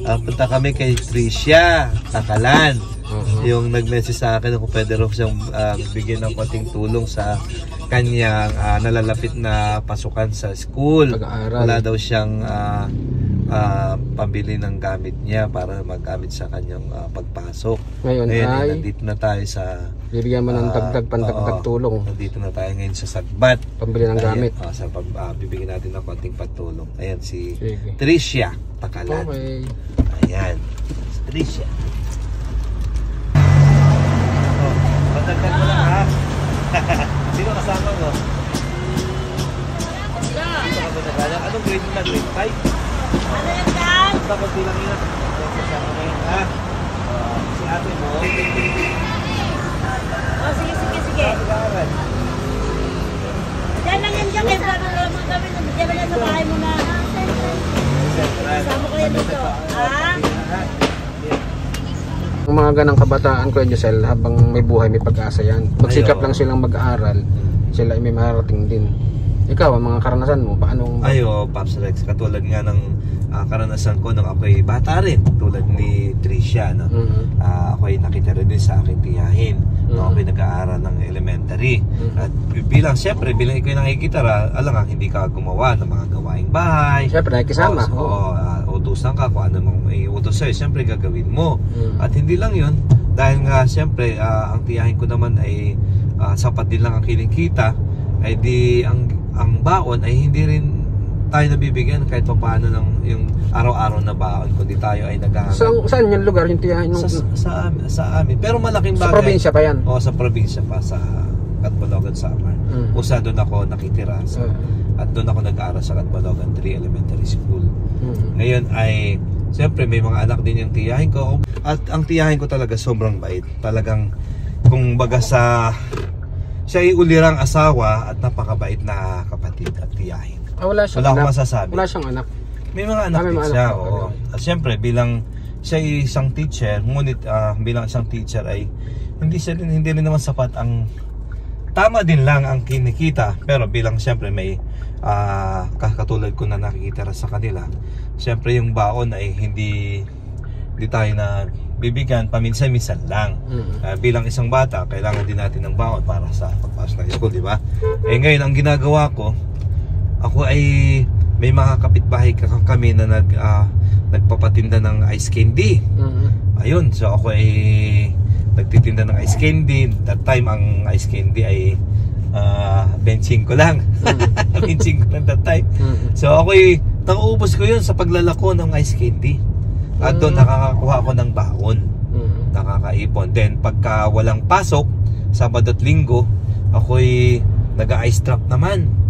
punta kami kay Tricia Takalan. Yung nag-message sa akin kung pwede raw siyang bigyan ng konting tulong sa kanyang nalalapit na pasukan sa school. Wala daw siyang pambili ng gamit niya para maggamit sa kanyang pagpasok. Ngayon ay nandito na tayo sa bibigyan mo ng dagdag pandagdag tulong. Nandito na tayo ngayon sa Sagbat. Pambili ng gamit. Bibigyan natin ng konting patulong. Ayan si Tricia Takalan. Okay. Ayan. Si Tricia. Patagdag mo lang ha. Sino kasama mo? Anong grade mo na? Grade 5? Ano yan dyan? Tapos bilang yun. Kasama mo yun ha. Si ate mo. Oh, sige. Diyan lang yan dyan. Kaya paano naman kami. Diyan lang sa bahay mo na. Kasama ko yan dito. Ha? Ang mga ganang kabataan ko, Giselle, habang may buhay, may pag-asa yan. Magsikap lang silang mag-aaral, sila ay may marating din. Ikaw, ang mga karanasan mo, paano? Ayo, Pops Rex, katulad nga ng karanasan ko nung ako'y bata rin, tulad ni Tricia, no? Ako'y nakita rin sa aking tiyahin, no? Ako'y nag-aaral ng elementary. At bilang, siyempre, bilang ikaw nakikita, alam nga, hindi ka gumawa ng mga gawaing bahay. Siyempre, nakikisama. Utusan ka kung ano mong may utos sa'yo, siyempre gagawin mo. At hindi lang yun, dahil nga siyempre ang tiyahin ko naman ay sapat din lang ang kinikita, ay di ang baon ay hindi rin tayo nabibigyan kahit pa paano ng yung araw-araw na baon, kundi tayo ay nag-aaral. Saan yung lugar yung tiyahin? Sa amin, pero malaking bagay. Sa probinsya pa yan? Oo, sa probinsya pa, sa Catbalogan, Samar. Usa doon ako nakitira at doon ako nag-aaral sa Catbalogan 3 Elementary School. Ngayon ay siyempre may mga anak din yung tiyahin ko, at ang tiyahin ko talaga sobrang bait. Talagang kung baga siya ay ulirang asawa at napakabait na kapatid at tiyahin. Wala akong masasabi. Wala siyang anak. May mga anak din siya. At siyempre bilang siya ay isang teacher, ngunit bilang isang teacher ay hindi rin naman sapat ang tama din lang ang kinikita, pero bilang siyempre may katulad ko na nakikita sa kanila, siyempre yung baon ay hindi tayo na bibigyan, paminsan-minsan lang. Bilang isang bata, kailangan din natin ng baon para sa pagpasok ng school, di ba? Ngayon ang ginagawa ko, ako ay may mga kapitbahay kami na nagpapatinda ng ice candy. Ayun, so ako ay nagtitinda ng ice candy. That time ang ice candy ay benching ko lang. Benching ko lang that time. So ako ay nauubos ko yun sa paglalako ng ice candy. At doon nakakakuha ako ng baon. Nakakaipon. Then pagka walang pasok, Sabado at Linggo, ako'y nag-ice trap naman.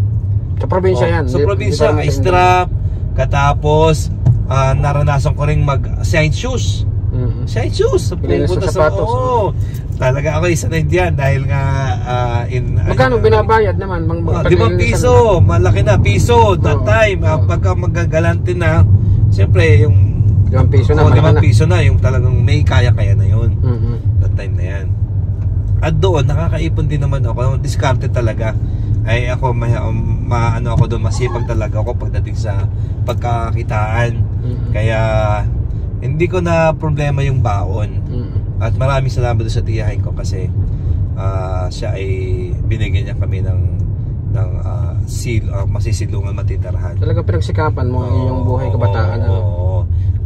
Sa probinsya yan? Sa probinsya, ice trap. Katapos naranasan ko rin mag-shine shoes. Shine shoes. Sa sapatos. Talaga ako isa na yan dahil nga magkano binabayad naman? 5 piso. Malaki na piso that time. Pagka magagalante na, siyempre yung 5 piso na. 5 piso na yung talagang may kaya-kaya na yun. That time na yan. At doon nakakaipon din naman ako. Discarded talaga. Ay ako ano ako doon, masipag talaga ako pagdating sa pagkakitaan. Kaya hindi ko na problema yung baon. At maraming salamat doon sa tiyahin ko kasi siya ay binigyan niya kami ng masisilungan, matitirahan. Talaga pinagsikapan mo yung buhay kabataan.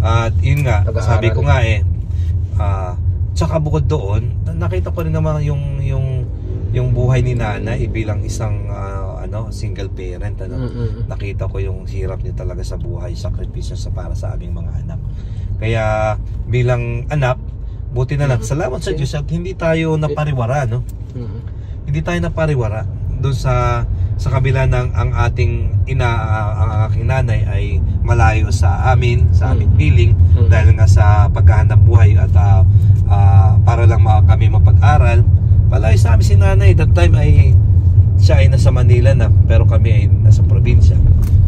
At yun nga, sabi ko nga tsaka bukod doon, nakita ko rin naman yung buhay ni nanay bilang isang single parent. Nakita ko yung hirap niya talaga sa buhay, sakripisyo para sa aming mga anak. Kaya bilang anak, buti na lang, salamat sa Diyos at hindi tayo napariwara, no? Hindi tayo napariwara doon sa kabila ng ang ating ang aking nanay ay malayo sa aming piling dahil nga sa paghahanap buhay at para lang kami mapag-aral. Malayo sa amin si nanay. That time ay siya ay nasa Manila na, pero kami ay nasa probinsya.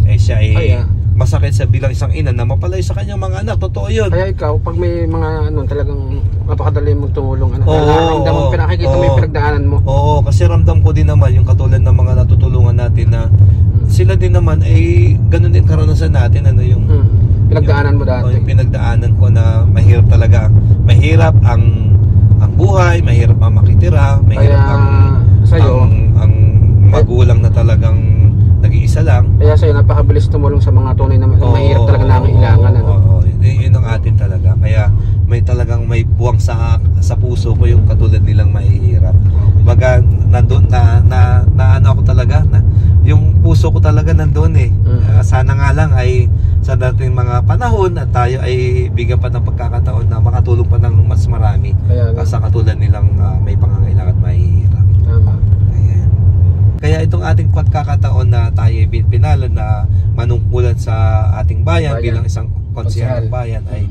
Siya ay masakit sa bilang isang ina na mapalay sa kanyang mga anak. Totoo yun. Kaya ikaw, pag may mga talagang napakadali mong tumulong, ramdam mo, pinakikita mo yung pinagdaanan mo. Oo, kasi ramdam ko din naman yung katulad ng mga natutulungan natin na sila din naman ay ganun din karanasan natin, pinagdaanan mo dati. Yung pinagdaanan ko na mahirap talaga. Mahirap ang buhay, mahirap ang makitira, mahirap ang magulang na talagang nag-iisa lang. Kaya sa'yo napakabilis tumulong sa mga tunay na mahirap talaga nangangailangan. Yun ang atin talaga. Kaya may buwang sa puso ko yung katulad nilang mahihirap. Baga nandoon na ano ako talaga na yung puso ko talaga nandoon eh. Sana nga lang ay sa dating mga panahon at tayo ay bigyan pa ng pagkakataon na makatulong pa ng mas marami sa katulad nilang may pangangailangan at mahihirap. Tama. Ayan. Kaya itong ating pagkakataon na tayo pinalad na manungkulan sa ating bayan bilang isang konsehal ng bayan ay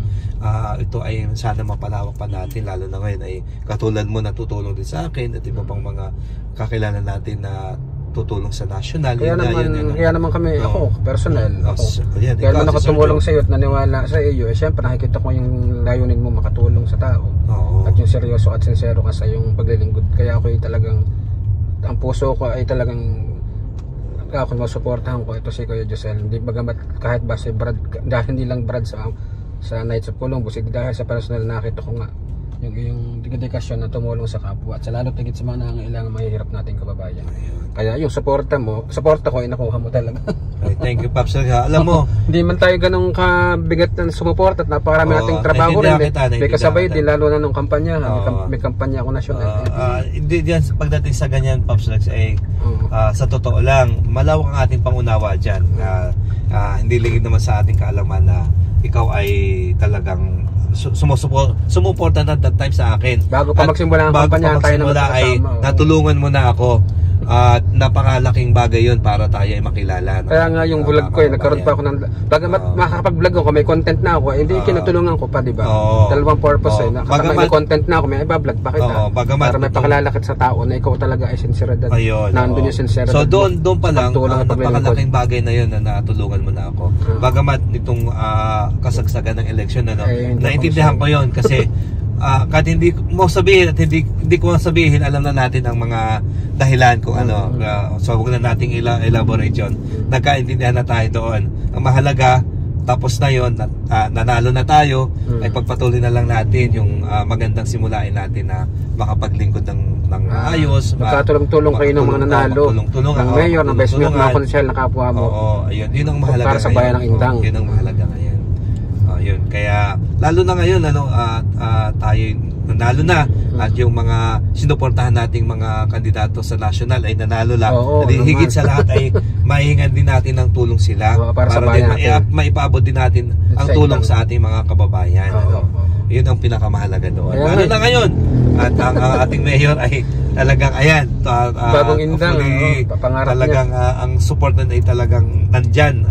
ito ay sana mapalawak pa natin, lalo na ngayon ay katulad mo natutulong din sa akin at iba pang mga kakilala natin na tutulong sa national. Kaya naman kami, ako personal, kaya naman ako tumulong sa iyo at naniwala sa iyo, syempre nakikita ko yung layunin mo makatulong sa tao. At yung seryoso at sincero ka sa yung paglilingkod. Kaya ako ay talagang, ang puso ko ay talagang, ako masuportahan ko ito si Kuya Josel. Hindi bagamat kahit ba si Brad, dahil hindi lang Brad sa Knights of Columbus, dahil sa personal nakita ko nga yung dedikasyon na tumulong sa kapwa at sa lalo tigit sa mga nangangailangan mahihirap nating kababayan. Kaya yung suporta ko ay nakuha mo talaga. Thank you, Pops. Alam mo, hindi man tayo ganun kabigat na sumuporta at napakarami nating trabaho rin. May kasabay din, lalo na nung kampanya. May kampanya ako nasyonal. Hindi diyan pagdating sa ganyan, Pops Rex, ay sa totoo lang, malawak ang ating pangunawa dyan. Hindi ligid naman sa ating kaalaman na ikaw ay talagang sumuporta na that time sa akin. Bago pa magsimula ang kampanya, tayo na ay natulungan mo na ako. At napakalaking bagay yun para tayo ay makilala. Kaya nga yung vlog ko nagkaroon pa ako ng makakapag-vlog ako, may content na ako, hindi kinatulungan ko pa, di ba? Dalawang purpose may content na ako, may iba-vlog pa kita. Para may pakilalakit sa tao na ikaw talaga ay sinceridad. Nandun yung sinceridad. So doon pa lang, napakalaking bagay na yun na natulungan mo na ako. Bagamat nitong kasagsagan ng eleksyon, naintindihan ko yun kasi kahit hindi mo sabihin at hindi ko sabihin, alam na natin ang mga dahilan kung ano. So huwag na nating elaborate yun. Nagkaintindihan na tayo doon. Ang mahalaga, tapos na yun, nanalo na tayo, ay pagpatuloy na lang natin yung magandang simulain natin na makapaglingkod ng ayos. Magkatulong-tulong kayo ng mga nanalo, ng mayor, ng vice mayor, mga konsehal na kapwa mo. Yun ang mahalaga para sa bayan ng Indang. Yun ang mahalaga ngayon. Yun, kaya lalo na ngayon tayo nanalo na at yung mga sinuportahan nating mga kandidato sa national ay nanalo lang. Higit sa lahat ay maihingan din natin ng tulong sila para din maipaabot din natin ang tulong sa ating mga kababayan. Yun ang pinakamahalaga doon. Lalo na ngayon at ang ating mayor ay talagang bagong Indang, talagang ang support na ay talagang nandyan.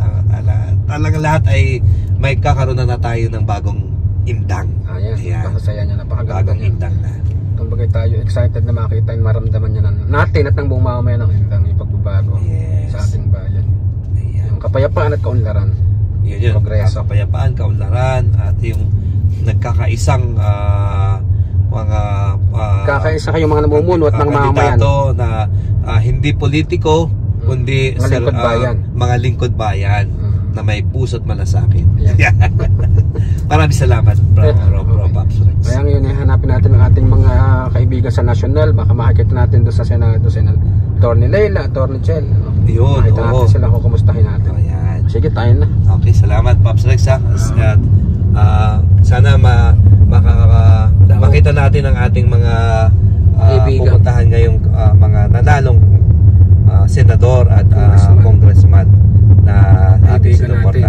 Talagang lahat ay may kakaroon na tayo ng bagong Indang. Napakasaya niya, napakaganda bagong Indang na. Kumbaga tayo excited na makita yung maramdaman niya natin at ng buong mamamayan ng Indang yung pagbabago sa ating bayan. Yung kapayapaan at kaunlaran. Yun. Kapayapaan, kaunlaran at yung nagkakaisang mga kakaisa kayong mga namumuno at mga mamamayan na hindi politiko kundi mga lingkod bayan na may puso't malasakit. Maraming salamat, bro Pops Rex. Kaya ngayon hanapin natin ang ating mga kaibigan sa national. Baka makikita natin doon sa Senado, Attorney Leila, Attorney Chel. Yun, makita natin sila, kukumustahin natin. Sige, tayo na. Okay, salamat Pops Rex. Sana makita natin ang ating mga pupuntahan ngayong mga nanalong senador at congressman na ating sinuportahan.